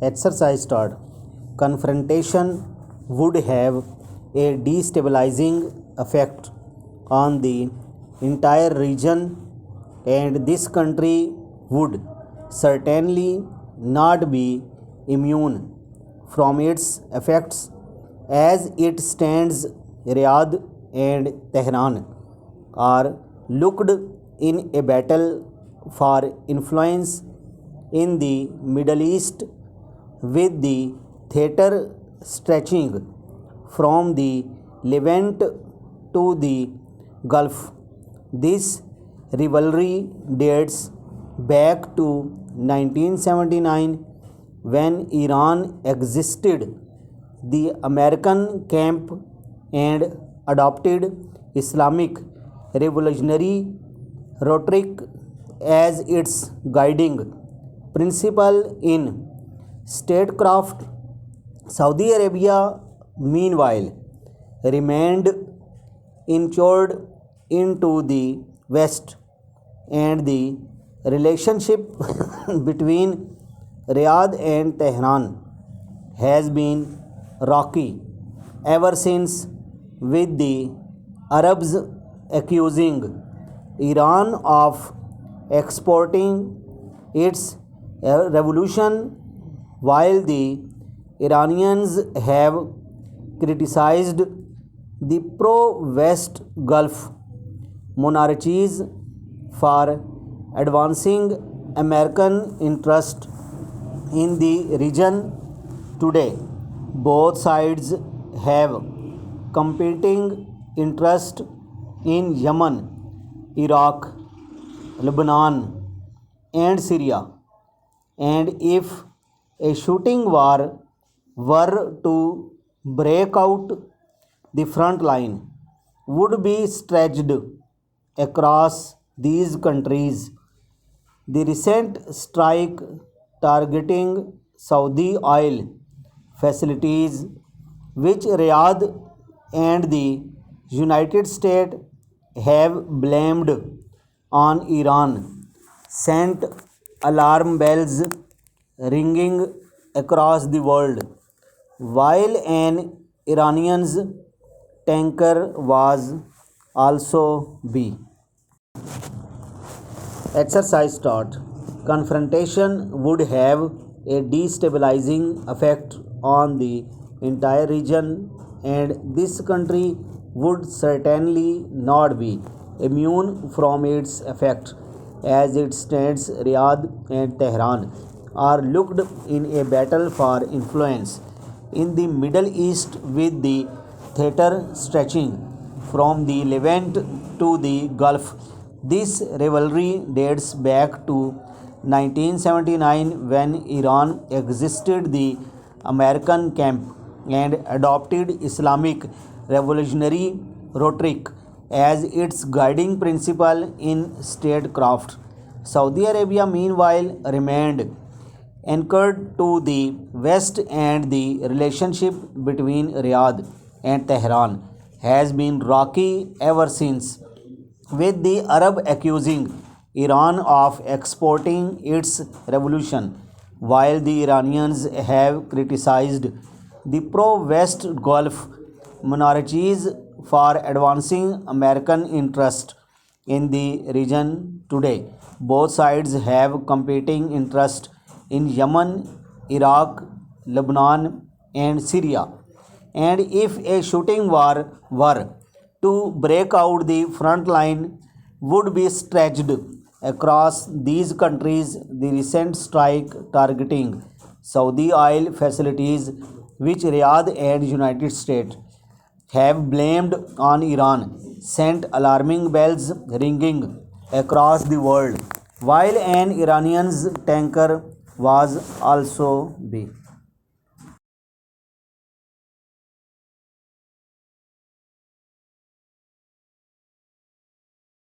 Exercise start. Confrontation would have a destabilizing effect on the entire region, and this country would certainly not be immune from its effects. As it stands, Riyadh and Tehran are looked in a battle for influence in the Middle East, with the theater stretching from the Levant to the Gulf. This rivalry dates back to 1979, when Iran existed the American camp and adopted Islamic revolutionary rhetoric as its guiding principle in statecraft. Saudi Arabia, meanwhile, remained insured into the West, and the relationship between Riyadh and Tehran has been rocky ever since, with the Arabs accusing Iran of exporting its revolution, while the Iranians have criticized the pro-West Gulf monarchies for advancing American interest in the region. Today, both sides have competing interests in Yemen, Iraq, Lebanon, and Syria, and if a shooting war were to break out, the front line would be stretched across these countries. The recent strike targeting Saudi oil facilities, which Riyadh and the United States have blamed on Iran, sent alarm bells ringing across the world. While an Iranian's tanker was also B. Exercise start. Confrontation would have a destabilizing effect on the entire region, and this country would certainly not be immune from its effect. As it stands, Riyadh and Tehran are looked in a battle for influence in the Middle East, with the theater stretching from the Levant to the Gulf. This rivalry dates back to 1979, when Iran existed the American camp and adopted Islamic revolutionary rhetoric as its guiding principle in statecraft. Saudi Arabia, meanwhile, remained anchored to the West, and the relationship between Riyadh and Tehran has been rocky ever since, with the Arab accusing Iran of exporting its revolution, while the Iranians have criticized the pro-West Gulf monarchies for advancing American interest in the region. Today, both sides have competing interests in Yemen, Iraq, Lebanon, and Syria, and if a shooting war were to break out, the front line would be stretched across these countries. The recent strike targeting Saudi oil facilities, which Riyadh and United States have blamed on Iran, sent alarming bells ringing across the world, while an Iranian's tanker was also B.